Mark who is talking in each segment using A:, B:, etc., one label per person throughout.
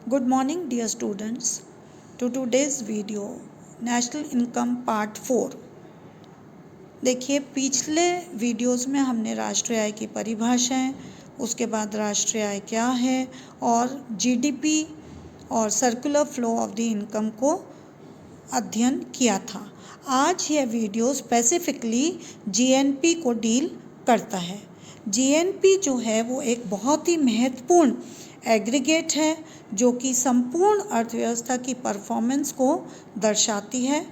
A: Good morning dear students. To today's video national income part 4। देखिए पिछले videos में हमने राष्ट्रीय आय की परिभाषाएं, उसके बाद राष्ट्रीय आय क्या है और जीडीपी और circular flow of the income को अध्ययन किया था। आज यह वीडियो स्पेसिफिकली जीएनपी को डील करता है। जीएनपी जो है वो एक बहुत ही महत्वपूर्ण एग्रीगेट है जो कि संपूर्ण अर्थव्यवस्था की परफॉर्मेंस को दर्शाती है,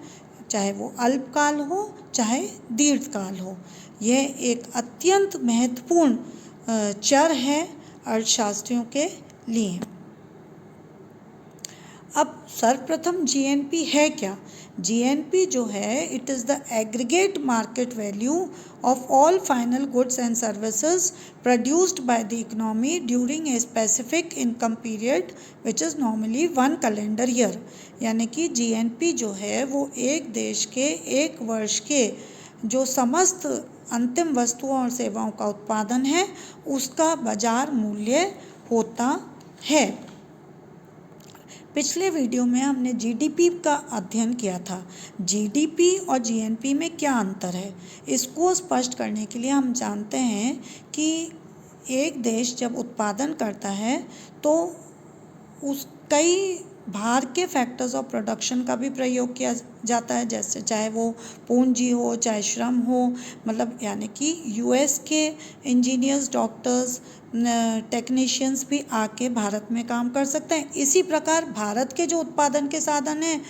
A: चाहे वो अल्पकाल हो चाहे दीर्घकाल हो। यह एक अत्यंत महत्वपूर्ण चर है अर्थशास्त्रियों के लिए। अब सर्वप्रथम जीएनपी है क्या? जीएनपी जो है it is the aggregate market value of all final goods and services produced by the economy during a specific income period which is normally 1 calendar year. यानी कि जीएनपी जो है वो एक देश के एक वर्ष के जो समस्त अंतिम वस्तुओं और सेवाओं का उत्पादन है उसका बाजार मूल्य होता है। पिछले वीडियो में हमने जीडीपी का अध्ययन किया था। जीडीपी और जीएनपी में क्या अंतर है, इसको स्पष्ट करने के लिए हम जानते हैं कि एक देश जब उत्पादन करता है तो उस कई बाहर के फैक्टर्स ऑफ प्रोडक्शन का भी प्रयोग किया जाता है, जैसे चाहे वो पूंजी हो चाहे श्रम हो, मतलब यानी कि यूएस के इंजीनियर्स, डॉक्टर्स, टेक्नीशियंस भी आके भारत में काम कर सकते हैं। इसी प्रकार भारत के जो उत्पादन के साधन हैं,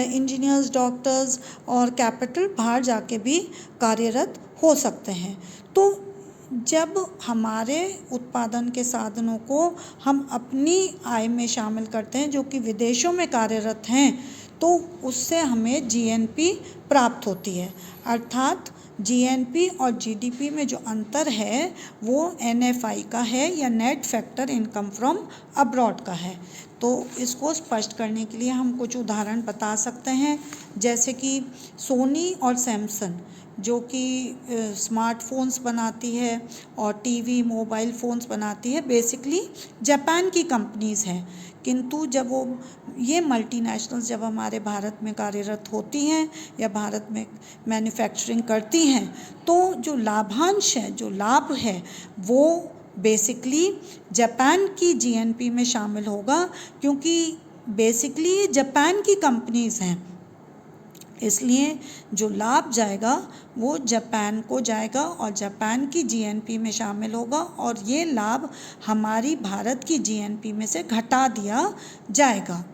A: इंजीनियर्स, डॉक्टर्स और कैपिटल बाहर जाके भी कार्यरत हो सकते हैं। तो जब हमारे उत्पादन के साधनों को हम अपनी आय में शामिल करते हैं जो कि विदेशों में कार्यरत हैं, तो उससे हमें जीएनपी प्राप्त होती है। अर्थात जीएनपी और जीडीपी में जो अंतर है वो एनएफआई का है या net factor income from abroad का है। तो इसको स्पष्ट करने के लिए हम कुछ उदाहरण बता सकते हैं, जैसे कि सोनी और सैमसंग जो कि स्मार्टफोन्स बनाती है और टीवी, मोबाइल फ़ोन्स बनाती है, बेसिकली जापान की कंपनीज़ हैं। किंतु जब वो ये मल्टीनेशनल्स जब हमारे भारत में कार्यरत होती हैं या भारत में मैन्युफैक्चरिंग करती हैं, तो जो लाभांश है, जो लाभ है, वो बेसिकली जापान की जीएनपी में शामिल होगा, क्योंकि बेसिकली जापान की कंपनीज़ हैं, इसलिए जो लाभ जाएगा वो जापान को जाएगा और जापान की जीएनपी में शामिल होगा और ये लाभ हमारी भारत की जीएनपी में से घटा दिया जाएगा।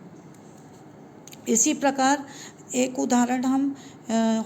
A: इसी प्रकार एक उदाहरण हम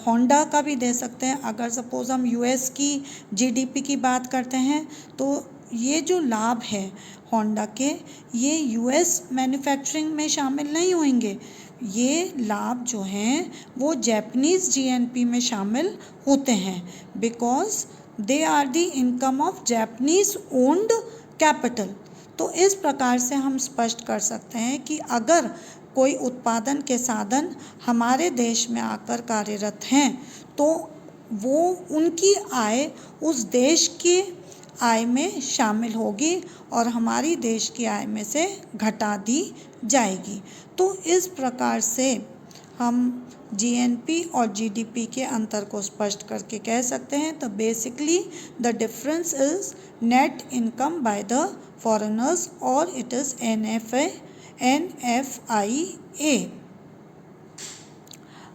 A: होंडा का भी दे सकते हैं। अगर सपोज़ हम यूएस की जीडीपी की बात करते हैं तो ये जो लाभ है होंडा के, ये यूएस मैन्युफैक्चरिंग में शामिल नहीं होंगे। ये लाभ जो हैं वो जापानीज़ जीएनपी में शामिल होते हैं, because they are the income of Japanese owned capital. तो इस प्रकार से हम स्पष्ट कर सकते हैं कि अगर कोई उत्पादन के साधन हमारे देश में आकर कार्यरत हैं तो वो उनकी आय उस देश की आय में शामिल होगी और हमारी देश की आय में से घटा दी जाएगी। तो इस प्रकार से हम जीएनपी और जीडीपी के अंतर को स्पष्ट करके कह सकते हैं। तो basically the difference is net income by the foreigners और इट इज़ NFIA।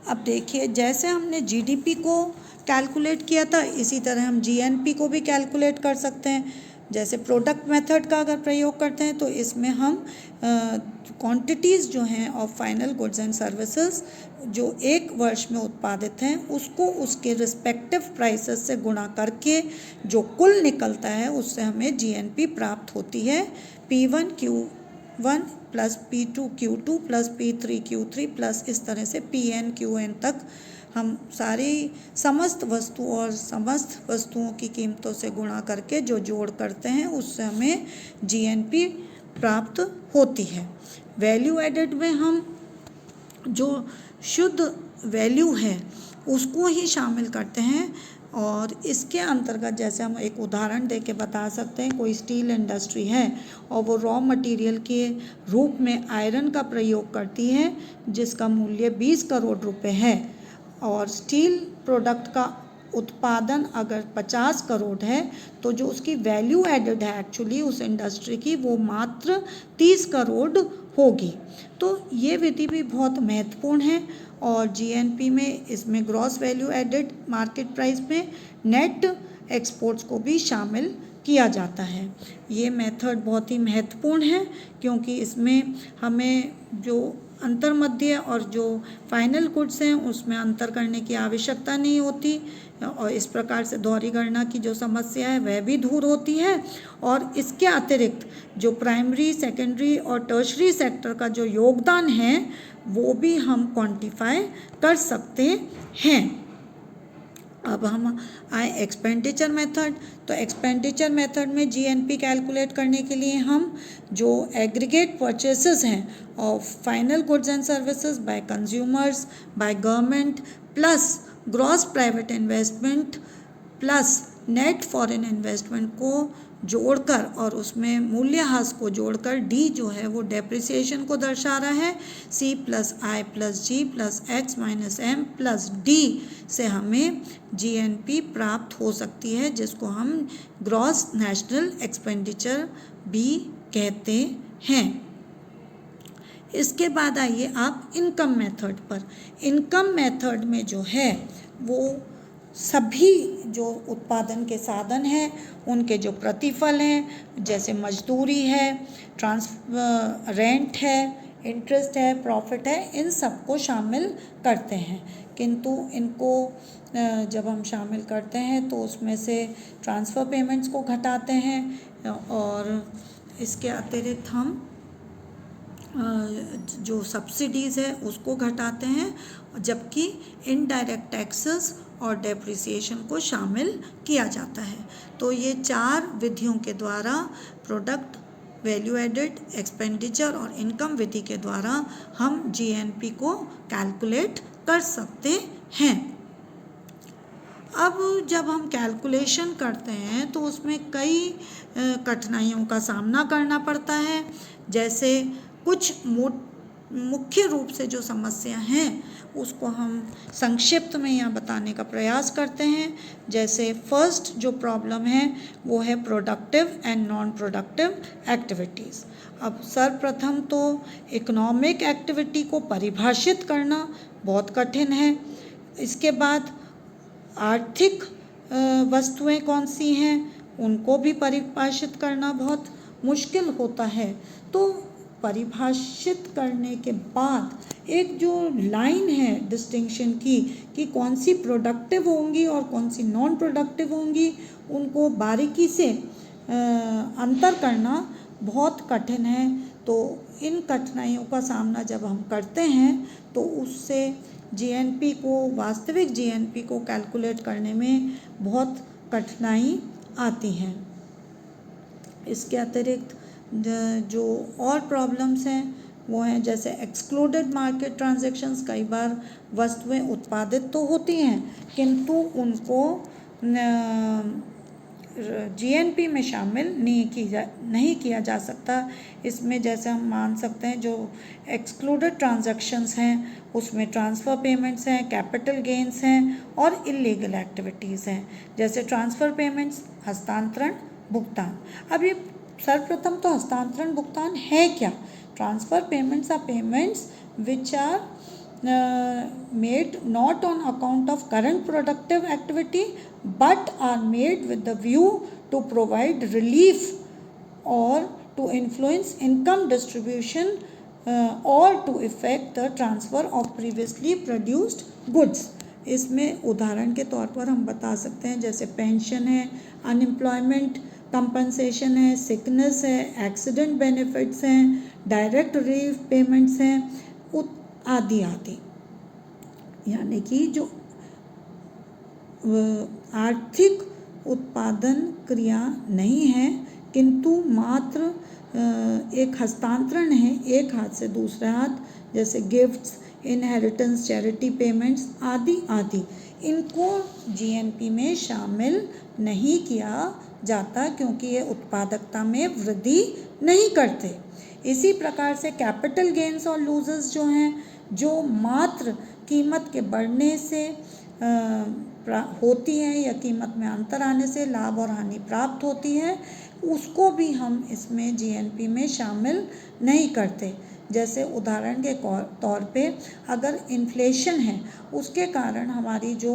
A: अब देखिए, जैसे हमने जीडीपी को कैलकुलेट किया था इसी तरह हम जीएनपी को भी कैलकुलेट कर सकते हैं। जैसे प्रोडक्ट मेथड का अगर प्रयोग करते हैं तो इसमें हम क्वांटिटीज़ जो हैं of final goods and services जो एक वर्ष में उत्पादित हैं उसको उसके रिस्पेक्टिव प्राइसेस से गुणा करके जो कुल निकलता है उससे हमें जीएनपी प्राप्त होती है। P1 Q1 plus P2 Q2 plus P3 Q3 plus इस तरह से PN QN तक हम सारी समस्त वस्तु और समस्त वस्तुओं की कीमतों से गुणा करके जो जोड़ करते हैं उससे हमें जीएनपी प्राप्त होती है। वैल्यू एडेड में हम जो शुद्ध वैल्यू है उसको ही शामिल करते हैं और इसके अंतर्गत जैसे हम एक उदाहरण दे के बता सकते हैं, कोई स्टील इंडस्ट्री है और वो रॉ मटेरियल के रूप में आयरन का प्रयोग करती है जिसका मूल्य 20 करोड़ रुपए है, और स्टील प्रोडक्ट का उत्पादन अगर 50 करोड़ है तो जो उसकी वैल्यू एडेड है एक्चुअली उस इंडस्ट्री की, वो मात्र 30 करोड़ होगी। तो ये विधि भी बहुत महत्वपूर्ण है और जीएनपी में इसमें gross value added market price में नेट एक्सपोर्ट्स को भी शामिल किया जाता है। ये मेथड बहुत ही महत्वपूर्ण है क्योंकि इसमें हमें जो अंतर मध्य और जो फाइनल गुड्स हैं उसमें अंतर करने की आवश्यकता नहीं होती और इस प्रकार से दोहरी गणना की जो समस्या है वह भी दूर होती है। और इसके अतिरिक्त जो प्राइमरी, सेकेंडरी और टर्शरी सेक्टर का जो योगदान है वो भी हम क्वांटिफाई कर सकते हैं। अब हम आए एक्सपेंडिचर मेथड। तो एक्सपेंडिचर मेथड में जीएनपी कैलकुलेट करने के लिए हम जो एग्रीगेट परचेसेस हैं of final goods and services by consumers, by government, plus gross private investment plus net foreign investment को जोड़कर और उसमें मूल्यह्रास को जोड़कर डी जो है वो डेप्रिसिएशन को दर्शा रहा है, C plus I plus G plus X minus M plus D से हमें जीएनपी प्राप्त हो सकती है जिसको हम ग्रॉस नेशनल एक्सपेंडिचर भी कहते हैं। इसके बाद आइए आप इनकम मेथड पर। इनकम मेथड में जो है वो सभी जो उत्पादन के साधन हैं उनके जो प्रतिफल हैं जैसे मजदूरी है, रेंट है, इंटरेस्ट है, प्रॉफिट है, इन सबको शामिल करते हैं। किंतु इनको जब हम शामिल करते हैं तो उसमें से ट्रांसफ़र पेमेंट्स को घटाते हैं और इसके अतिरिक्त हम जो सब्सिडीज़ है उसको घटाते हैं, जबकि इनडायरेक्ट टैक्सेस और डेप्रिसिएशन को शामिल किया जाता है। तो ये 4 विधियों के द्वारा प्रोडक्ट वैल्यू एडेड, एक्सपेंडिचर और इनकम विधि के द्वारा हम जीएनपी को कैलकुलेट कर सकते हैं। अब जब हम कैलकुलेशन करते हैं तो उसमें कई कठिनाइयों का सामना करना पड़ता है। जैसे कुछ मुख्य रूप से जो समस्या हैं उसको हम संक्षिप्त में यहाँ बताने का प्रयास करते हैं। जैसे फर्स्ट जो प्रॉब्लम है वो है productive and non productive activities. अब सर्वप्रथम तो इकोनॉमिक एक्टिविटी को परिभाषित करना बहुत कठिन है। इसके बाद आर्थिक वस्तुएं कौन सी हैं उनको भी परिभाषित करना बहुत मुश्किल होता है। तो परिभाषित करने के बाद एक जो लाइन है डिस्टिंक्शन की कि कौन सी प्रोडक्टिव होंगी और कौन सी नॉन प्रोडक्टिव होंगी, उनको बारीकी से अंतर करना बहुत कठिन है। तो इन कठिनाइयों का सामना जब हम करते हैं तो उससे जीएनपी को, वास्तविक जीएनपी को कैलकुलेट करने में बहुत कठिनाई आती हैं। इसके अतिरिक्त जो और प्रॉब्लम्स हैं वो हैं जैसे एक्सक्लूडेड मार्केट ट्रांजैक्शंस। कई बार वस्तुएं उत्पादित तो होती हैं किंतु उनको जीएनपी में शामिल नहीं किया जा सकता। इसमें जैसे हम मान सकते हैं जो एक्सक्लूडेड ट्रांजैक्शंस हैं उसमें ट्रांसफ़र पेमेंट्स हैं, कैपिटल गेंस हैं और इलीगल एक्टिविटीज़ हैं। जैसे ट्रांसफ़र पेमेंट्स, हस्तांतरण, भुगतान। अब ये सर्वप्रथम तो हस्तांतरण भुगतान है क्या? Transfer payments are payments which are made not on account of current productive activity but are made with the view to provide relief or to influence income distribution or to effect the transfer of previously produced goods। इसमें उदाहरण के तौर पर हम बता सकते हैं जैसे पेंशन है, अनएम्प्लॉयमेंट कंपनसेशन है, सिकनेस है, एक्सीडेंट बेनिफिट्स हैं, डायरेक्ट रिलीफ पेमेंट्स हैं आदि आदि। यानी कि जो आर्थिक उत्पादन क्रिया नहीं है किंतु मात्र एक हस्तांतरण है एक हाथ से दूसरे हाथ, जैसे गिफ्ट्स, इनहेरिटेंस, चैरिटी पेमेंट्स आदि आदि। इनको जीएनपी में शामिल नहीं किया जाता क्योंकि ये उत्पादकता में वृद्धि नहीं करते। इसी प्रकार से कैपिटल गेन्स और लूजेस जो हैं, जो मात्र कीमत के बढ़ने से होती हैं या कीमत में अंतर आने से लाभ और हानि प्राप्त होती है, उसको भी हम इसमें जीएनपी में शामिल नहीं करते। जैसे उदाहरण के तौर पे अगर इन्फ्लेशन है, उसके कारण हमारी जो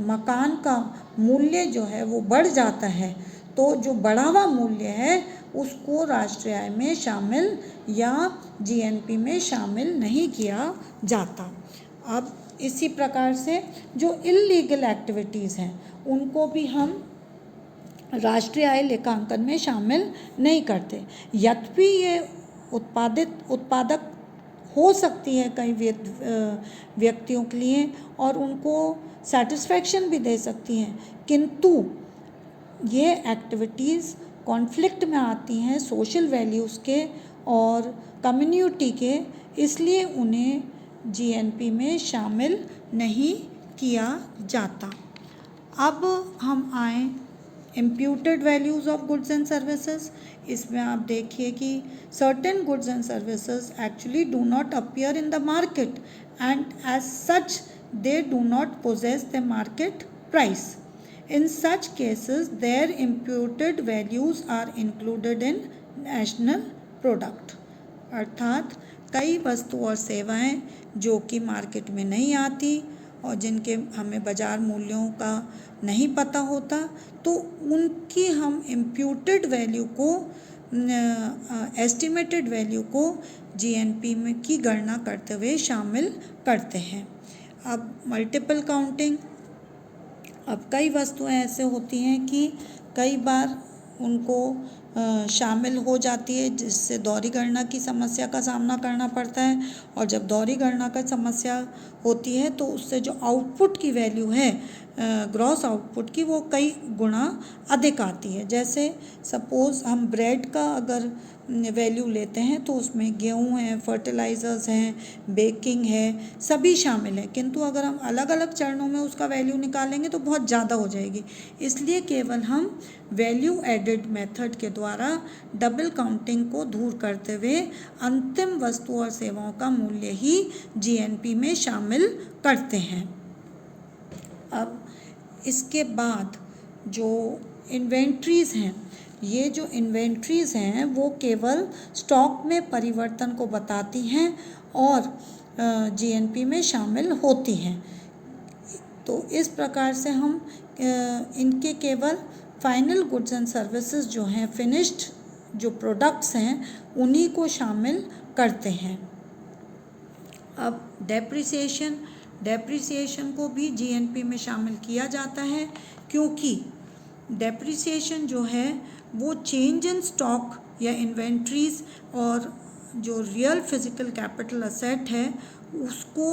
A: मकान का मूल्य जो है वो बढ़ जाता है, तो जो बढ़ा हुआ मूल्य है उसको राष्ट्रीय आय में शामिल या जीएनपी में शामिल नहीं किया जाता। अब इसी प्रकार से जो इल्लीगल एक्टिविटीज़ हैं उनको भी हम राष्ट्रीय आय लेखांकन में शामिल नहीं करते। यद्यपि ये उत्पादक हो सकती है कई व्यक्तियों के लिए और उनको सेटिस्फैक्शन भी दे सकती हैं, किंतु ये एक्टिविटीज़ कॉन्फ्लिक्ट में आती हैं सोशल वैल्यूज़ के और कम्युनिटी के, इसलिए उन्हें जीएनपी में शामिल नहीं किया जाता। अब हम आए imputed values of goods and services. इसमें आप देखिए कि certain goods and services actually do not appear in the market and as such they do not possess the market price. In such cases, their imputed values are included in national product। अर्थात कई वस्तु और सेवाएं जो कि market में नहीं आती और जिनके हमें बाज़ार मूल्यों का नहीं पता होता, तो उनकी हम इम्प्यूटेड वैल्यू को एस्टिमेटेड वैल्यू को जीएनपी में की गणना करते हुए शामिल करते हैं। अब मल्टीपल काउंटिंग। अब कई वस्तुएं ऐसे होती हैं कि कई बार उनको शामिल हो जाती है, जिससे दोहरी गणना की समस्या का सामना करना पड़ता है, और जब दोहरी गणना का समस्या होती है तो उससे जो आउटपुट की वैल्यू है ग्रॉस आउटपुट की, वो कई गुना अधिक आती है। जैसे सपोज़ हम ब्रेड का अगर वैल्यू लेते हैं तो उसमें गेहूँ है, फर्टिलाइज़र्स हैं, बेकिंग है, सभी शामिल हैं, किंतु अगर हम अलग अलग चरणों में उसका वैल्यू निकालेंगे तो बहुत ज़्यादा हो जाएगी। इसलिए केवल हम वैल्यू एडेड मेथड के द्वारा डबल काउंटिंग को दूर करते हुए अंतिम वस्तु और सेवाओं का मूल्य ही जीएनपी में शामिल करते हैं। अब इसके बाद जो इन्वेंट्रीज़ हैं, ये जो इन्वेंट्रीज़ हैं वो केवल स्टॉक में परिवर्तन को बताती हैं और जीएनपी में शामिल होती हैं। तो इस प्रकार से हम इनके केवल फाइनल गुड्स एंड सर्विसेज जो हैं, फिनिश्ड जो प्रोडक्ट्स हैं, उन्हीं को शामिल करते हैं। अब डेप्रिसिएशन को भी जीएनपी में शामिल किया जाता है, क्योंकि डेप्रिसिएशन जो है वो चेंज इन स्टॉक या इन्वेंट्रीज और जो रियल फिजिकल कैपिटल असेट है उसको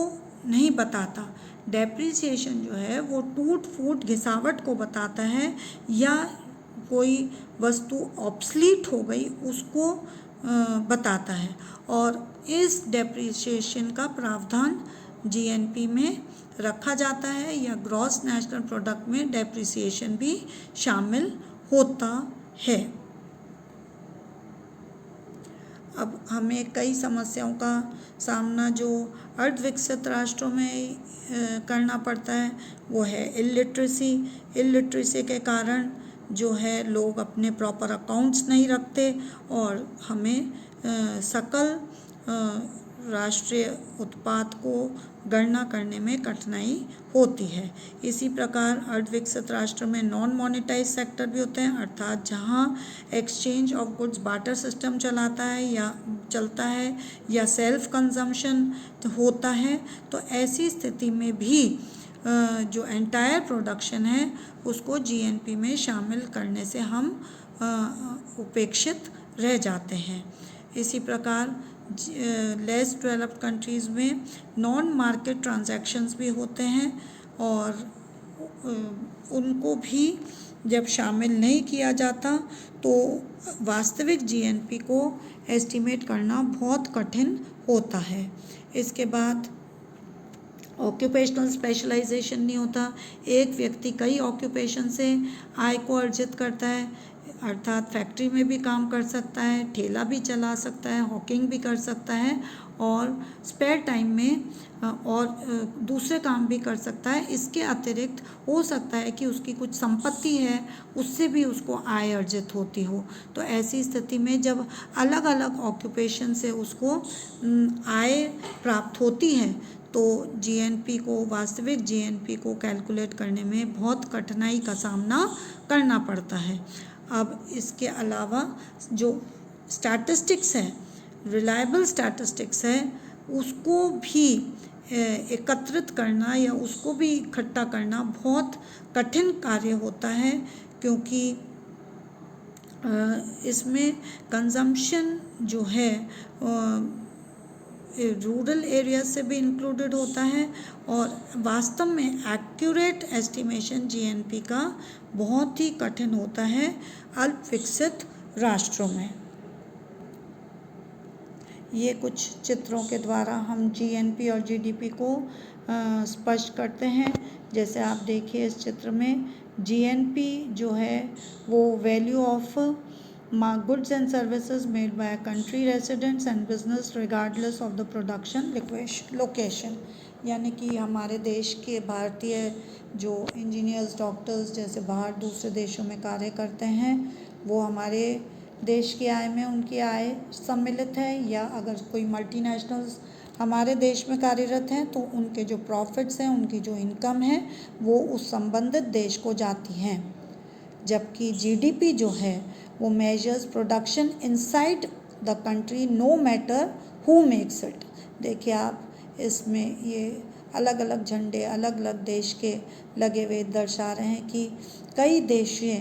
A: नहीं बताता। डेप्रिसिएशन जो है वो टूट फूट घिसावट को बताता है, या कोई वस्तु ऑब्सलीट हो गई उसको बताता है, और इस डेप्रिसिएशन का प्रावधान जीएनपी में रखा जाता है, या ग्रॉस नेशनल प्रोडक्ट में डेप्रिसिएशन भी शामिल होता है। अब हमें कई समस्याओं का सामना जो अर्धविकसित राष्ट्रों में करना पड़ता है, वो है इलिटरेसी के कारण जो है लोग अपने प्रॉपर अकाउंट्स नहीं रखते और हमें सकल राष्ट्रीय उत्पाद को गणना करने में कठिनाई होती है। इसी प्रकार अर्धविकसित राष्ट्र में नॉन मोनेटाइज सेक्टर भी होते हैं, अर्थात जहां exchange of goods barter system चलता है या सेल्फ कंजम्पशन होता है। तो ऐसी स्थिति में भी जो एंटायर प्रोडक्शन है उसको जीएनपी में शामिल करने से हम उपेक्षित रह जाते हैं। इसी प्रकार लेस डेवलप्ड कंट्रीज़ में नॉन मार्केट ट्रांजैक्शंस भी होते हैं और उनको भी जब शामिल नहीं किया जाता तो वास्तविक जीएनपी को एस्टिमेट करना बहुत कठिन होता है। इसके बाद ऑक्यूपेशनल स्पेशलाइजेशन नहीं होता। एक व्यक्ति कई ऑक्यूपेशन से आय को अर्जित करता है, अर्थात फैक्ट्री में भी काम कर सकता है, ठेला भी चला सकता है, हॉकिंग भी कर सकता है और स्पेयर टाइम में और दूसरे काम भी कर सकता है। इसके अतिरिक्त हो सकता है कि उसकी कुछ संपत्ति है, उससे भी उसको आय अर्जित होती हो। तो ऐसी स्थिति में जब अलग अलग ऑक्यूपेशन से उसको आय प्राप्त होती है तो जीएनपी को, वास्तविक जीएनपी को कैलकुलेट करने में बहुत कठिनाई का सामना करना पड़ता है। अब इसके अलावा जो स्टैटिस्टिक्स है, रिलायबल स्टैटिस्टिक्स है, उसको भी एकत्रित करना या उसको भी इकट्ठा करना बहुत कठिन कार्य होता है, क्योंकि इसमें कंजम्पशन जो है रूरल एरिया से भी इंक्लूडेड होता है और वास्तव में एक्यूरेट एस्टिमेशन जीएनपी का बहुत ही कठिन होता है अल्प विकसित राष्ट्रों में। ये कुछ चित्रों के द्वारा हम जीएनपी और जीडीपी को स्पष्ट करते हैं। जैसे आप देखिए इस चित्र में जीएनपी जो है वो value of goods and services made by country residents and business regardless of the production location, यानी कि हमारे देश के भारतीय जो इंजीनियर्स, डॉक्टर्स जैसे बाहर दूसरे देशों में कार्य करते हैं, वो हमारे देश की आय में उनकी आय सम्मिलित है, या अगर कोई मल्टीनेशनल्स हमारे देश में कार्यरत हैं तो उनके जो प्रॉफिट्स हैं, उनकी जो इनकम है वो उस संबंधित देश को जाती हैं। जबकि जीडीपी जो है वो measures production inside the country no matter who makes it. देखिए आप इसमें ये अलग अलग झंडे अलग अलग देश के लगे हुए दर्शा रहे हैं कि कई देशों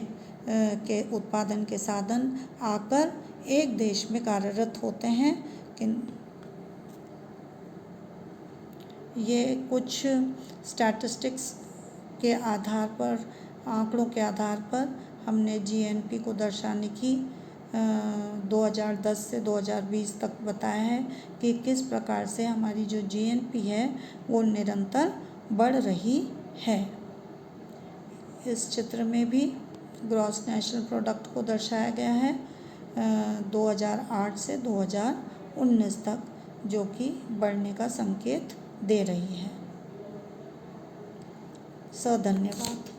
A: के उत्पादन के साधन आकर एक देश में कार्यरत होते हैं। ये कुछ स्टैटिस्टिक्स के आधार पर, आंकड़ों के आधार पर हमने जीएनपी को दर्शाने की 2010 से 2020 तक बताया है कि किस प्रकार से हमारी जो जीएनपी है वो निरंतर बढ़ रही है। इस चित्र में भी ग्रॉस नेशनल प्रोडक्ट को दर्शाया गया है 2008 से 2019 तक, जो कि बढ़ने का संकेत दे रही है। धन्यवाद।